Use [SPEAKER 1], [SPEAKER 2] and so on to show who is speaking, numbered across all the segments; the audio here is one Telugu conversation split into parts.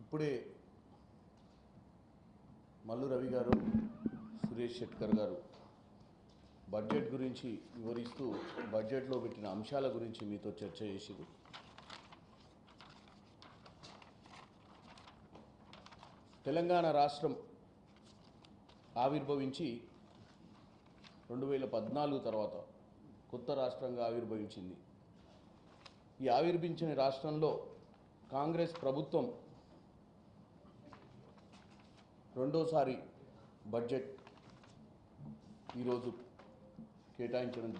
[SPEAKER 1] ఇప్పుడే మల్లు రవి గారు, సురేష్ షెట్కర్ గారు బడ్జెట్ గురించి వివరిస్తూ బడ్జెట్లో పెట్టిన అంశాల గురించి మీతో చర్చ చేసిరు. తెలంగాణ రాష్ట్రం ఆవిర్భవించి 2014 తర్వాత కొత్త రాష్ట్రంగా ఆవిర్భవించింది. ఈ ఆవిర్భించిన రాష్ట్రంలో కాంగ్రెస్ ప్రభుత్వం రెండోసారి బడ్జెట్ ఈరోజు కేటాయించడం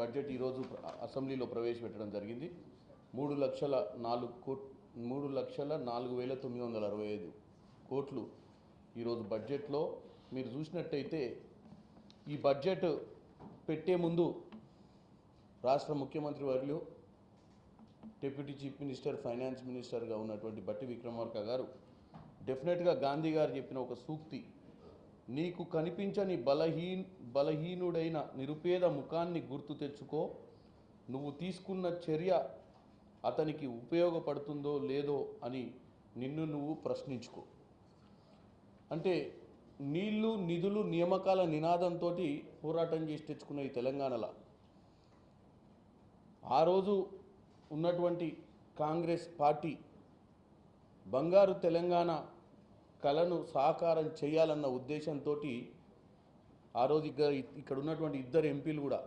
[SPEAKER 1] బడ్జెట్ ఈరోజు అసెంబ్లీలో ప్రవేశపెట్టడం జరిగింది. 3,04,965 కోట్లు ఈరోజు బడ్జెట్లో మీరు చూసినట్టయితే ఈ బడ్జెట్ పెట్టే ముందు రాష్ట్ర ముఖ్యమంత్రి వర్యులు డిప్యూటీ చీఫ్ మినిస్టర్ ఫైనాన్స్ మినిస్టర్గా ఉన్నటువంటి బట్టి విక్రమార్క గారు డెఫినెట్గా గాంధీ గారు చెప్పిన ఒక సూక్తి, నీకు కనిపించని బలహీనుడైన నిరుపేద ముఖాన్ని గుర్తు తెచ్చుకో, నువ్వు తీసుకున్న చర్య అతనికి ఉపయోగపడుతుందో లేదో అని నిన్ను నువ్వు ప్రశ్నించుకో. అంటే నీళ్లు నిధులు నియామకాల నినాదంతో పోరాటం చేసి తెచ్చుకున్న ఈ తెలంగాణలో ఆ రోజు ఉన్నటువంటి కాంగ్రెస్ పార్టీ బంగారు తెలంగాణ కళను సాకారం చేయాలన్న ఉద్దేశంతో ఆ రోజు ఇక్కడ ఉన్నటువంటి ఇద్దరు ఎంపీలు కూడా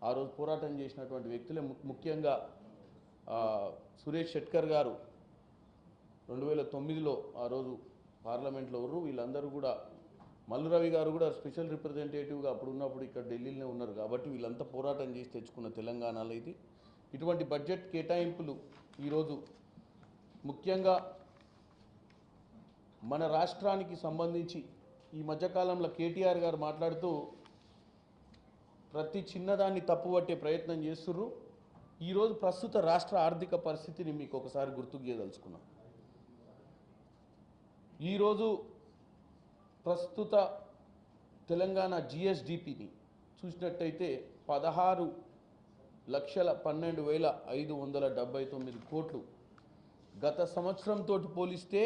[SPEAKER 1] ఆ రోజు పోరాటం చేసినటువంటి వ్యక్తులే. ముఖ్యంగా సురేష్ షెట్కర్ గారు 2009లో ఆ రోజు పార్లమెంట్లో ఉన్నారు. వీళ్ళందరూ కూడా మల్లు రవి గారు కూడా స్పెషల్ రిప్రజెంటేటివ్గా అప్పుడు ఉన్నప్పుడు ఇక్కడ ఢిల్లీలోనే ఉన్నారు. కాబట్టి వీళ్ళంతా పోరాటం చేసి తెచ్చుకున్న తెలంగాణలో ఇది ఇటువంటి బడ్జెట్ కేటాయింపులు ఈరోజు ముఖ్యంగా మన రాష్ట్రానికి సంబంధించి ఈ మధ్యకాలంలో కేటీఆర్ గారు మాట్లాడుతూ ప్రతి చిన్నదాన్ని తప్పుపట్టే ప్రయత్నం చేస్తుర్రు. ఈరోజు ప్రస్తుత రాష్ట్ర ఆర్థిక పరిస్థితిని మీకు ఒకసారి గుర్తుకు చేయదలుచుకున్నాం. ఈరోజు ప్రస్తుత తెలంగాణ జిఎస్డిపిని చూసినట్టయితే 16,12,579 కోట్లు గత సంవత్సరంతో పోలిస్తే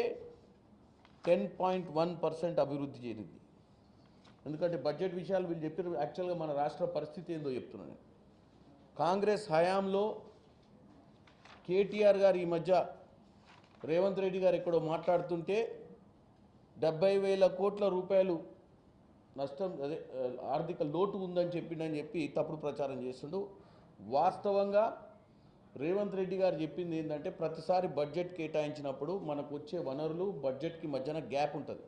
[SPEAKER 1] 10.1% అభివృద్ధి చేరింది. ఎందుకంటే బడ్జెట్ విషయాలు వీళ్ళు చెప్పారు. యాక్చువల్గా మన రాష్ట్ర పరిస్థితి ఏందో చెప్తున్నాను. కాంగ్రెస్ హయాంలో కేటీఆర్ గారు ఈ మధ్య రేవంత్ రెడ్డి గారు ఎక్కడో మాట్లాడుతుంటే 70,000 కోట్ల రూపాయలు నష్టం అదే ఆర్థిక లోటు ఉందని చెప్పి తప్పుడు ప్రచారం చేస్తుండు. వాస్తవంగా రేవంత్ రెడ్డి గారు చెప్పింది ఏంటంటే ప్రతిసారి బడ్జెట్ కేటాయించినప్పుడు మనకు వచ్చే వనరులు బడ్జెట్కి మధ్యన గ్యాప్ ఉంటుంది.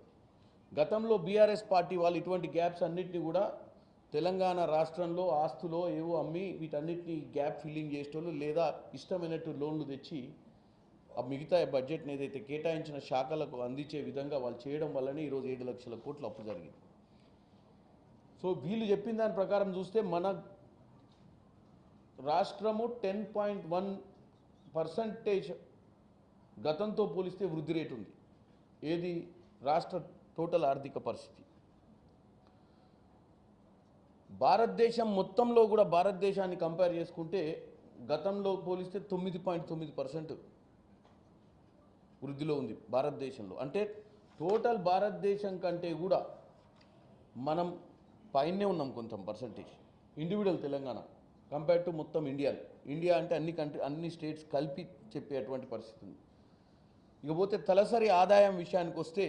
[SPEAKER 1] గతంలో బీఆర్ఎస్ పార్టీ వాళ్ళు ఇటువంటి గ్యాప్స్ అన్నింటినీ కూడా తెలంగాణ రాష్ట్రంలో ఆస్తులో ఏవో అమ్మి వీటన్నిటిని గ్యాప్ ఫిల్లింగ్ చేసేటోళ్ళు లేదా ఇష్టమైనట్టు లోన్లు తెచ్చి ఆ మిగతా బడ్జెట్ని ఏదైతే కేటాయించిన శాఖలకు అందించే విధంగా వాళ్ళు చేయడం వల్లనే ఈరోజు 7 లక్షల కోట్లు అప్పు జరిగింది. సో వీళ్ళు చెప్పిన దాని ప్రకారం చూస్తే మన రాష్ట్రము 10.1% గతంతో పోలిస్తే వృద్ధి రేటు ఉంది. ఏది రాష్ట్ర టోటల్ ఆర్థిక పరిస్థితి భారతదేశం మొత్తంలో కూడా భారతదేశాన్ని కంపేర్ చేసుకుంటే గతంలో పోలిస్తే 9.9% వృద్ధిలో ఉంది భారతదేశంలో. అంటే టోటల్ భారతదేశం కంటే కూడా మనం పైనే ఉన్నాం కొంచెం percentage. Individual Telangana compare to మొత్తం ఇండియా అంటే అన్ని స్టేట్స్ కలిపి చెప్పేటువంటి పరిస్థితి ఉంది. ఇకపోతే తలసరి ఆదాయం విషయానికి వస్తే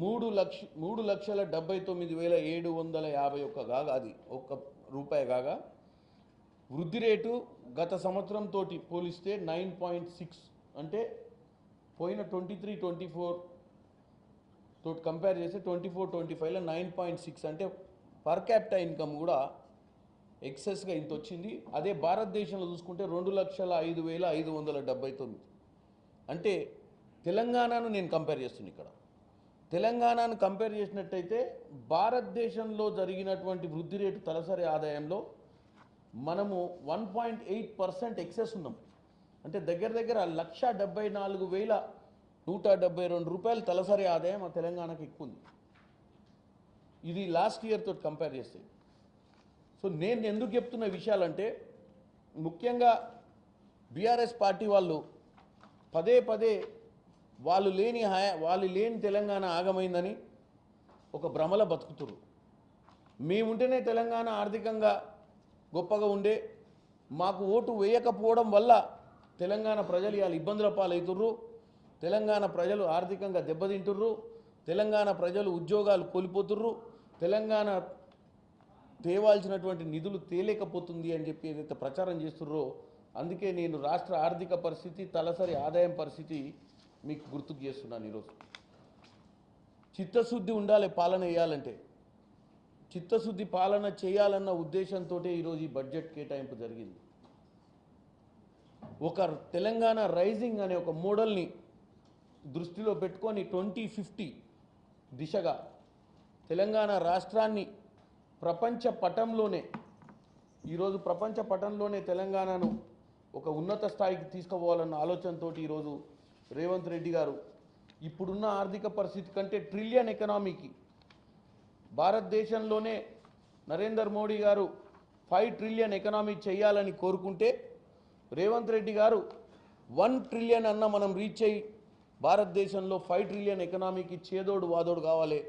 [SPEAKER 1] 3,79,751 కాగా అది ₹1 కాగా వృద్ధి రేటు గత సంవత్సరంతో పోలిస్తే 9.6 అంటే పోయిన 23-24 తోటి కంపేర్ చేస్తే 24-25లో 9.6 అంటే పర్ క్యాపిటల్ ఇన్కమ్ కూడా ఎక్సెస్గా ఇంత వచ్చింది. అదే భారతదేశంలో చూసుకుంటే 2,05,579 అంటే తెలంగాణను నేను కంపేర్ చేస్తున్నాను. ఇక్కడ తెలంగాణను కంపేర్ చేసినట్టయితే భారతదేశంలో జరిగినటువంటి వృద్ధి రేటు తలసరి ఆదాయంలో మనము 1.8% ఎక్సెస్ ఉన్నాం. అంటే దగ్గర 1,74,172 రూపాయలు తలసరి ఆదాయం ఆ తెలంగాణకి ఎక్కువ ఉంది. ఇది లాస్ట్ ఇయర్ తోటి కంపేర్ చేస్తే. సో నేను ఎందుకు చెప్తున్న విషయాలంటే ముఖ్యంగా బీఆర్ఎస్ పార్టీ వాళ్ళు పదే పదే వాళ్ళు లేని తెలంగాణ ఆగమైందని ఒక భ్రమల బతుకుతురు. మేముంటేనే తెలంగాణ ఆర్థికంగా గొప్పగా ఉండే, మాకు ఓటు వేయకపోవడం వల్ల తెలంగాణ ప్రజలు ఇవాళ ఇబ్బందుల పాలవుతుర్రు, తెలంగాణ ప్రజలు ఆర్థికంగా దెబ్బతింటుర్రు, తెలంగాణ ప్రజలు ఉద్యోగాలు కోల్పోతుర్రు, తెలంగాణ తేవాల్సినటువంటి నిధులు తేలేకపోతుంది అని చెప్పి ఏదైతే ప్రచారం చేస్తుర్రో, అందుకే నేను రాష్ట్ర ఆర్థిక పరిస్థితి, తలసరి ఆదాయం పరిస్థితి మీకు గుర్తుకు చేస్తున్నాను. ఈరోజు చిత్తశుద్ధి ఉండాలి పాలన వేయాలంటే, చిత్తశుద్ధి పాలన చేయాలన్న ఉద్దేశంతో ఈరోజు ఈ బడ్జెట్ కేటాయింపు జరిగింది. ఒక తెలంగాణ రైజింగ్ అనే ఒక మోడల్ని దృష్టిలో పెట్టుకొని 2050 దిశగా తెలంగాణ రాష్ట్రాన్ని ప్రపంచ పటంలోనే తెలంగాణను ఒక ఉన్నత స్థాయికి తీసుకుపోవాలన్న ఆలోచనతో ఈరోజు రేవంత్ రెడ్డి గారు ఇప్పుడున్న ఆర్థిక పరిస్థితి కంటే ట్రిలియన్ ఎకనామీకి భారతదేశంలోనే నరేంద్ర మోడీ గారు 5 ట్రిలియన్ ఎకనామీ చేయాలని కోరుకుంటే, రేవంత్ రెడ్డి గారు 1 ట్రిలియన్ అన్న మనం రీచ్ అయ్యి భారతదేశంలో 5 ట్రిలియన్ ఎకనామీకి చేదోడు వాదోడు కావాలి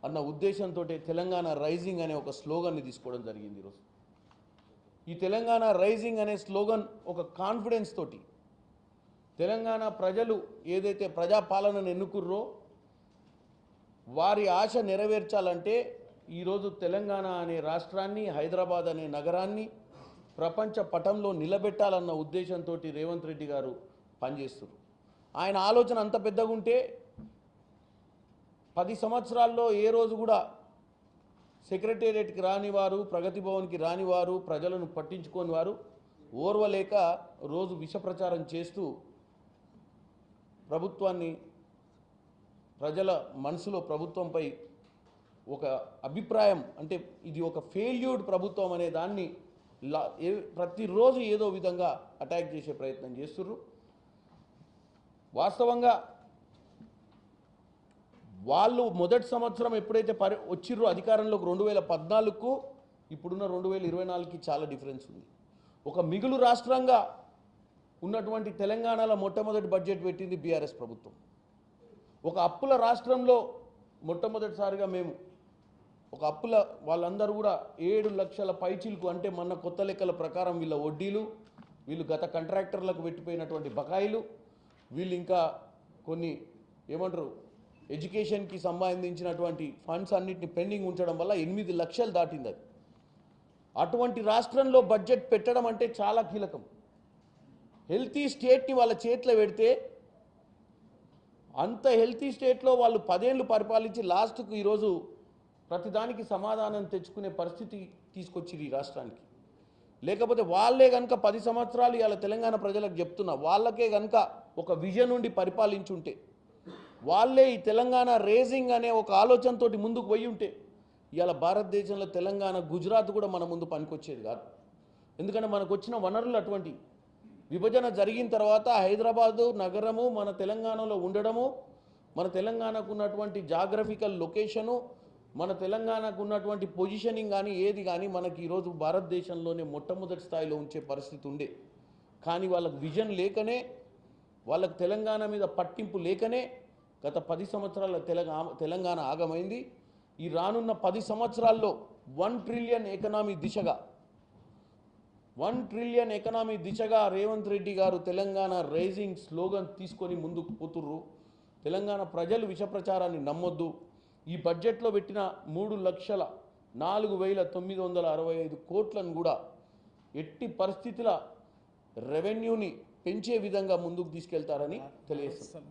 [SPEAKER 1] అన్న ఉద్దేశంతో తెలంగాణ రైజింగ్ అనే ఒక స్లోగన్ని తీసుకోవడం జరిగింది. ఈరోజు ఈ తెలంగాణ రైజింగ్ అనే స్లోగన్ ఒక కాన్ఫిడెన్స్ తోటి తెలంగాణ ప్రజలు ఏదైతే ప్రజాపాలనను ఎన్నుకుర్రో వారి ఆశ నెరవేర్చాలంటే ఈరోజు తెలంగాణ అనే రాష్ట్రాన్ని, హైదరాబాద్ అనే నగరాన్ని ప్రపంచ పటంలో నిలబెట్టాలన్న ఉద్దేశంతో రేవంత్ రెడ్డి గారు పనిచేస్తున్నారు. ఆయన ఆలోచన అంత పెద్దగా ఉంటే 10 సంవత్సరాల్లో ఏ రోజు కూడా సెక్రటేరియట్కి రానివారు, ప్రగతి భవన్కి రానివారు, ప్రజలను పట్టించుకోని వారు ఓర్వలేక రోజు విష ప్రచారం చేస్తూ ప్రభుత్వాన్ని, ప్రజల మనసులో ప్రభుత్వంపై ఒక అభిప్రాయం, అంటే ఇది ఒక ఫెయిల్యూర్డ్ ప్రభుత్వం అనే దాన్ని ప్రతిరోజు ఏదో విధంగా అటాక్ చేసే ప్రయత్నం చేస్తున్నారు. వాస్తవంగా వాళ్ళు మొదటి సంవత్సరం ఎప్పుడైతే వచ్చిర్రో అధికారంలోకి 2014కు ఇప్పుడున్న 2024కి చాలా డిఫరెన్స్ ఉంది. ఒక మిగులు రాష్ట్రంగా ఉన్నటువంటి తెలంగాణలో మొట్టమొదటి బడ్జెట్ పెట్టింది బీఆర్ఎస్ ప్రభుత్వం. ఒక అప్పుల రాష్ట్రంలో మొట్టమొదటిసారిగా మేము ఒక అప్పుల వాళ్ళందరూ కూడా 7 లక్షల పైచిలకు, అంటే మన కొత్త లెక్కల ప్రకారం వీళ్ళ వడ్డీలు, వీళ్ళు గత కాంట్రాక్టర్లకు పెట్టిపోయినటువంటి బకాయిలు, వీళ్ళు ఇంకా కొన్ని ఏమంటారు ఎడ్యుకేషన్కి సంబంధించినటువంటి ఫండ్స్ అన్నిటిని పెండింగ్ ఉంచడం వల్ల 8 లక్షలు దాటింది. అది అటువంటి రాష్ట్రంలో బడ్జెట్ పెట్టడం అంటే చాలా కీలకం. హెల్తీ స్టేట్ని వాళ్ళ చేతిలో పెడితే, అంత హెల్తీ స్టేట్లో వాళ్ళు 10 ఏళ్ళు పరిపాలించి లాస్ట్కు ఈరోజు ప్రతిదానికి సమాధానం తెచ్చుకునే పరిస్థితి తీసుకొచ్చి ఈ రాష్ట్రానికి. లేకపోతే వాళ్ళే కనుక 10 సంవత్సరాలు ఇవాళ తెలంగాణ ప్రజలకు చెప్తున్నా, వాళ్ళకే కనుక ఒక విజన్ నుండి పరిపాలించుంటే, వాళ్ళే ఈ తెలంగాణ రేజింగ్ అనే ఒక ఆలోచనతో ముందుకు పోయి ఉంటే ఇవాళ భారతదేశంలో తెలంగాణ, గుజరాత్ కూడా మన ముందు పనికొచ్చేది కాదు. ఎందుకంటే మనకు వచ్చిన వనరులు అటువంటి. విభజన జరిగిన తర్వాత హైదరాబాదు నగరము మన తెలంగాణలో ఉండడము, మన తెలంగాణకు ఉన్నటువంటి జాగ్రఫికల్ లొకేషను, మన తెలంగాణకు ఉన్నటువంటి పొజిషనింగ్ కానీ ఏది కానీ మనకి ఈరోజు భారతదేశంలోనే మొట్టమొదటి స్థాయిలో ఉంచే పరిస్థితి ఉండే. కానీ వాళ్ళకు విజన్ లేకనే, వాళ్ళకు తెలంగాణ మీద పట్టింపు లేకనే గత 10 సంవత్సరాల తెలంగాణ ఆగమైంది. ఈ రానున్న 10 సంవత్సరాల్లో 1 ట్రిలియన్ ఎకనామీ దిశగా 1 ట్రిలియన్ ఎకనామీ దిశగా రేవంత్ రెడ్డి గారు తెలంగాణ రైజింగ్ స్లోగన్ తీసుకొని ముందుకు పోతుర్రు. తెలంగాణ ప్రజలు విష ప్రచారాన్ని నమ్మొద్దు. ఈ బడ్జెట్లో పెట్టిన 3,04,965 కోట్లను కూడా ఎట్టి పరిస్థితుల రెవెన్యూని పెంచే విధంగా ముందుకు తీసుకెళ్తారని తెలియజేస్తారు.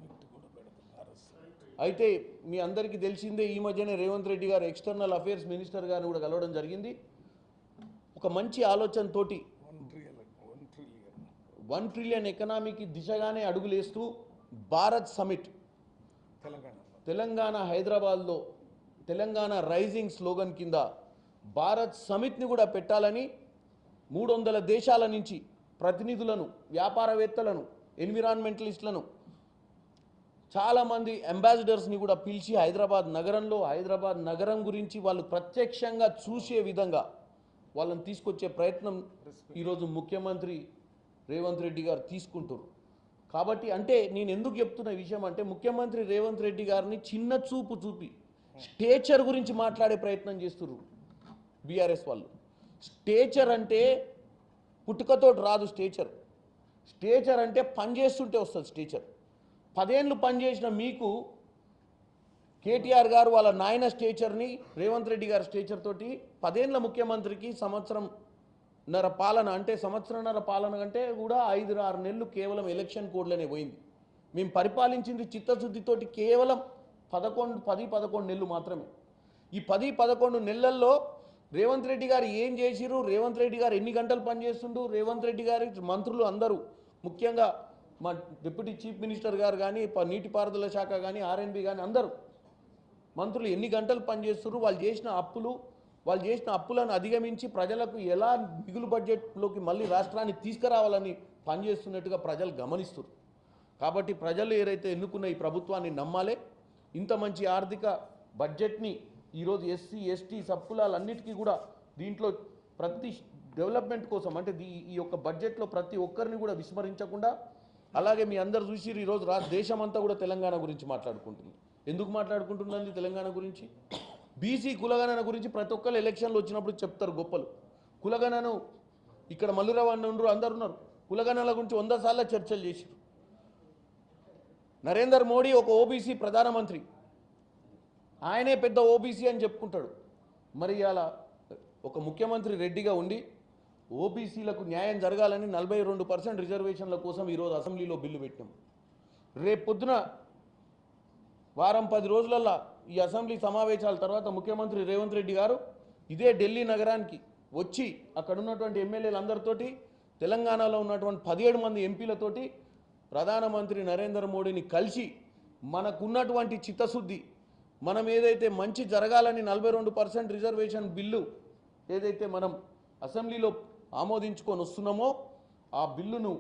[SPEAKER 1] అయితే మీ అందరికీ తెలిసిందే, ఈ మధ్యనే రేవంత్ రెడ్డి గారు ఎక్స్టర్నల్ అఫేర్స్ మినిస్టర్ గారిని కూడా కలవడం జరిగింది. ఒక మంచి ఆలోచనతోటి 1 ట్రిలియన్ ఎకనామీకి దిశగానే అడుగులేస్తూ భారత్ సమిట్ తెలంగాణ హైదరాబాద్లో తెలంగాణ రైజింగ్ స్లోగన్ కింద భారత్ సమిట్ని కూడా పెట్టాలని 300 దేశాల నుంచి ప్రతినిధులను, వ్యాపారవేత్తలను, ఎన్విరాన్మెంటలిస్టులను, చాలామంది అంబాసిడర్స్ని కూడా పిలిచి హైదరాబాద్ నగరం గురించి వాళ్ళు ప్రత్యక్షంగా చూసే విధంగా వాళ్ళని తీసుకొచ్చే ప్రయత్నం ఈరోజు ముఖ్యమంత్రి రేవంత్ రెడ్డి గారు తీసుకుంటారు. కాబట్టి అంటే నేను ఎందుకు చెప్తున్న విషయం అంటే ముఖ్యమంత్రి రేవంత్ రెడ్డి గారిని చిన్న చూపు చూపి స్టేచర్ గురించి మాట్లాడే ప్రయత్నం చేస్తున్నారు బీఆర్ఎస్ వాళ్ళు. స్టేచర్ అంటే పుట్టుకతో రాదు. స్టేచర్ అంటే పనిచేస్తుంటే వస్తుంది స్టేచర్. 10 ఏళ్ళు పనిచేసిన మీకు కేటీఆర్ గారు వాళ్ళ నాయన స్టేచర్ని రేవంత్ రెడ్డి గారి స్టేచర్ తోటి 10 ఏళ్ళ ముఖ్యమంత్రికి సంవత్సరంన్నర పాలన అంటే సంవత్సరంన్నర పాలన అంటే కూడా 5-6 నెలలు కేవలం ఎలక్షన్ కోడ్లోనే పోయింది. మేము పరిపాలించింది చిత్తశుద్ధితోటి కేవలం 10-11 నెలలు మాత్రమే. ఈ 10-11 నెలల్లో రేవంత్ రెడ్డి గారు ఏం చేసిరు, రేవంత్ రెడ్డి గారు ఎన్ని గంటలు పనిచేస్తుండు, రేవంత్ రెడ్డి గారి మంత్రులు అందరూ ముఖ్యంగా మా డిప్యూటీ చీఫ్ మినిస్టర్ గారు కానీ నీటిపారుదల శాఖ కానీ ఆర్ఎండ్బి కానీ అందరూ మంత్రులు ఎన్ని గంటలు పనిచేస్తున్నారు, వాళ్ళు చేసిన అప్పులను అధిగమించి ప్రజలకు ఎలా మిగులు బడ్జెట్లోకి మళ్ళీ రాష్ట్రాన్ని తీసుకురావాలని పనిచేస్తున్నట్టుగా ప్రజలు గమనిస్తున్నారు. కాబట్టి ప్రజలు ఏదైతే ఎన్నుకున్న ఈ ప్రభుత్వాన్ని నమ్మాలి. ఇంత మంచి ఆర్థిక బడ్జెట్ని ఈరోజు ఎస్సీ ఎస్టీ సబ్కులాలన్నిటికీ కూడా దీంట్లో ప్రతి డెవలప్మెంట్ కోసం అంటే ఈ యొక్క బడ్జెట్లో ప్రతి ఒక్కరిని కూడా విస్మరించకుండా, అలాగే మీ అందరు చూసి ఈరోజు దేశమంతా కూడా తెలంగాణ గురించి మాట్లాడుకుంటుంది. ఎందుకు మాట్లాడుకుంటుందండి తెలంగాణ గురించి? బీసీ కులగణన గురించి ప్రతి ఒక్కరు ఎలక్షన్లు వచ్చినప్పుడు చెప్తారు గొప్పలు. కులగణను ఇక్కడ మల్లురావు అన్న అందరు ఉన్నారు. కులగణనల గురించి 100 సార్లు చర్చలు చేశారు. నరేంద్ర మోడీ ఒక ఓబీసీ ప్రధానమంత్రి, ఆయనే పెద్ద ఓబీసీ అని చెప్పుకుంటాడు. మరి అలా ఒక ముఖ్యమంత్రి రెడ్డిగా ఉండి ఓబీసీలకు న్యాయం జరగాలని 42% రిజర్వేషన్ల కోసం ఈరోజు అసెంబ్లీలో బిల్లు పెట్టాం. రేపు పొద్దున వారం 10 రోజులల్లో ఈ అసెంబ్లీ సమావేశాల తర్వాత ముఖ్యమంత్రి రేవంత్ రెడ్డి గారు ఇదే ఢిల్లీ నగరానికి వచ్చి అక్కడ ఉన్నటువంటి ఎమ్మెల్యేలందరితోటి తెలంగాణలో ఉన్నటువంటి 17 మంది ఎంపీలతోటి ప్రధానమంత్రి నరేంద్ర మోడీని కలిసి మనకున్నటువంటి చిత్తశుద్ధి, మనం ఏదైతే మంచి జరగాలని 42% రిజర్వేషన్ బిల్లు ఏదైతే మనం అసెంబ్లీలో ఆమోదించుకొని వస్తున్నామో ఆ బిల్లును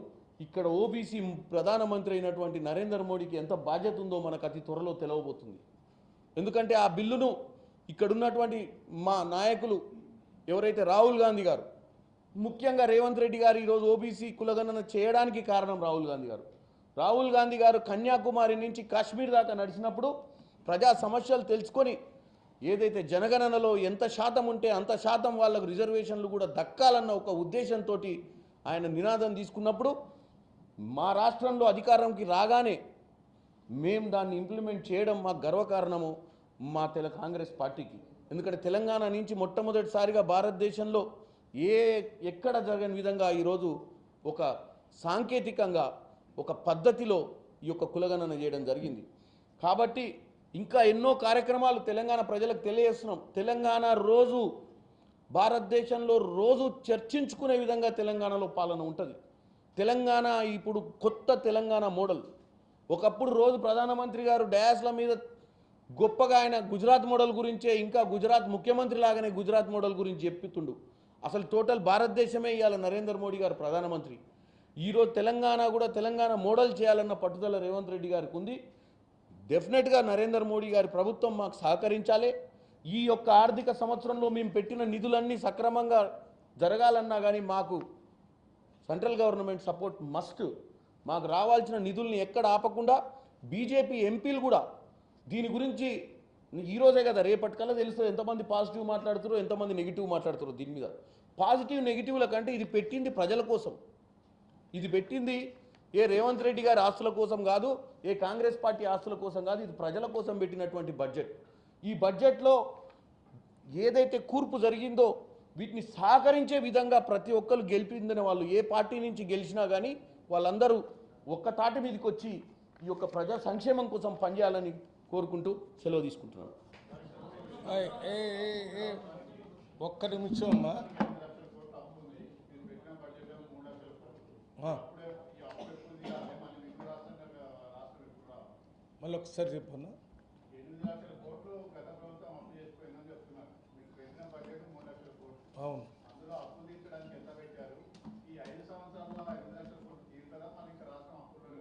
[SPEAKER 1] ఇక్కడ ఓబీసీ ప్రధానమంత్రి అయినటువంటి నరేంద్ర మోడీకి ఎంత బాధ్యత ఉందో మనకు అతి త్వరలో తెలవబోతుంది. ఎందుకంటే ఆ బిల్లును ఇక్కడున్నటువంటి మా నాయకులు ఎవరైతే రాహుల్ గాంధీ గారు, ముఖ్యంగా రేవంత్ రెడ్డి గారు ఈరోజు ఓబీసీ కులగణన చేయడానికి కారణం రాహుల్ గాంధీ గారు కన్యాకుమారి నుంచి కాశ్మీర్ దాకా నడిచినప్పుడు ప్రజా సమస్యలు తెలుసుకొని ఏదైతే జనగణనలో ఎంత శాతం ఉంటే అంత శాతం వాళ్ళకు రిజర్వేషన్లు కూడా దక్కాలన్న ఒక ఉద్దేశంతో ఆయన నినాదం తీసుకున్నప్పుడు మా రాష్ట్రంలో అధికారంకి రాగానే మేము దాన్ని ఇంప్లిమెంట్ చేయడం మాకు గర్వకారణము మా కాంగ్రెస్ పార్టీకి. ఎందుకంటే తెలంగాణ నుంచి మొట్టమొదటిసారిగా భారతదేశంలో ఎక్కడ జరగని విధంగా ఈరోజు ఒక సాంకేతికంగా ఒక పద్ధతిలో ఈ యొక్క కులగణన చేయడం జరిగింది. కాబట్టి ఇంకా ఎన్నో కార్యక్రమాలు తెలంగాణ ప్రజలకు తెలియజేస్తున్నాం. తెలంగాణ రోజు భారతదేశంలో రోజు చర్చించుకునే విధంగా తెలంగాణలో పాలన ఉంటుంది. తెలంగాణ ఇప్పుడు కొత్త తెలంగాణ మోడల్. ఒకప్పుడు రోజు ప్రధానమంత్రి గారు డయాస్ల మీద గొప్పగా ఆయన గుజరాత్ మోడల్ గురించే, ఇంకా గుజరాత్ ముఖ్యమంత్రి లాగానే గుజరాత్ మోడల్ గురించి చెప్తుండు. అసలు టోటల్ భారతదేశమే ఇవాళ నరేంద్ర మోడీ గారు ప్రధానమంత్రి. ఈరోజు తెలంగాణ కూడా తెలంగాణ మోడల్ చేయాలన్న పట్టుదల రేవంత్ రెడ్డి గారికి ఉంది. డెఫినెట్గా నరేంద్ర మోడీ గారి ప్రభుత్వం మాకు సహకరించాలి. ఈ యొక్క ఆర్థిక సంవత్సరంలో మేము పెట్టిన నిధులన్నీ సక్రమంగా జరగాలన్నా కానీ మాకు సెంట్రల్ గవర్నమెంట్ సపోర్ట్ మస్ట్. మాకు రావాల్సిన నిధుల్ని ఎక్కడ ఆపకుండా బీజేపీ ఎంపీలు కూడా దీని గురించి ఈరోజే కదా రేపటికల్లా తెలుస్తుంది ఎంతమంది పాజిటివ్ మాట్లాడుతారో ఎంతమంది నెగిటివ్ మాట్లాడుతారో. దీని మీద పాజిటివ్ నెగిటివ్ల కంటే ఇది పెట్టింది ప్రజల కోసం, ఇది పెట్టింది ఏ రేవంత్ రెడ్డి గారి ఆస్తుల కోసం కాదు, ఏ కాంగ్రెస్ పార్టీ ఆస్తుల కోసం కాదు, ఇది ప్రజల కోసం పెట్టినటువంటి బడ్జెట్. ఈ బడ్జెట్లో ఏదైతే కూర్పు జరిగిందో వీటిని సహకరించే విధంగా ప్రతి ఒక్కరు గెలిపించిన వాళ్ళు ఏ పార్టీ నుంచి గెలిచినా కానీ వాళ్ళందరూ ఒక్క తాటి మీదకి వచ్చి ఈ యొక్క ప్రజా సంక్షేమం కోసం పనిచేయాలని కోరుకుంటూ సెలవు తీసుకుంటున్నాను.
[SPEAKER 2] ఒక్క నిమిషం అమ్మా. మళ్ళీ ఒకసారి చెప్పన్నా. అవును.